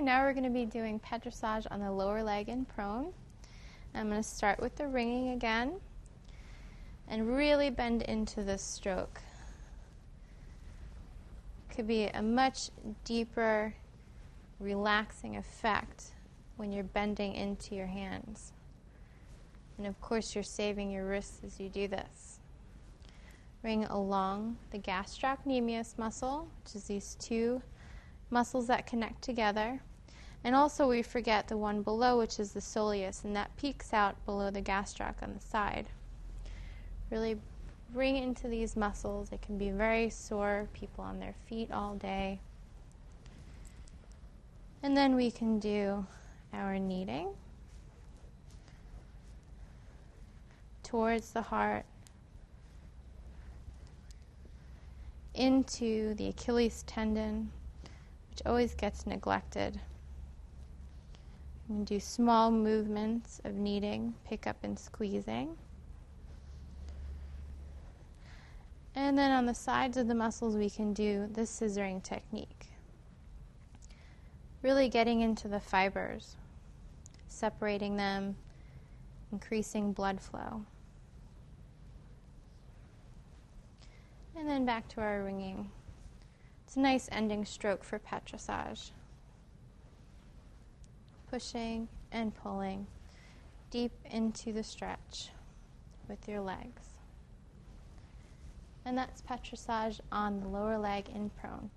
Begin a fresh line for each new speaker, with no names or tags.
now we're going to be doing Petrissage on the lower leg in prone. I'm going to start with the ringing again and really bend into this stroke. Could be a much deeper, relaxing effect when you're bending into your hands. And of course, you're saving your wrists as you do this. Ring along the gastrocnemius muscle, which is these two muscles that connect together. And also we forget the one below, which is the soleus, and that peeks out below the gastroc on the side. Really ring into these muscles. It can be very sore, people on their feet all day. And then we can do our kneading towards the heart, into the Achilles tendon, which always gets neglected. You can do small movements of kneading, pick up and squeezing. And then on the sides of the muscles we can do the scissoring technique. Really getting into the fibers, separating them, increasing blood flow. And then back to our ringing. It's a nice ending stroke for Petrissage. Pushing and pulling deep into the stretch with your legs. And that's Petrissage on the lower leg in prone.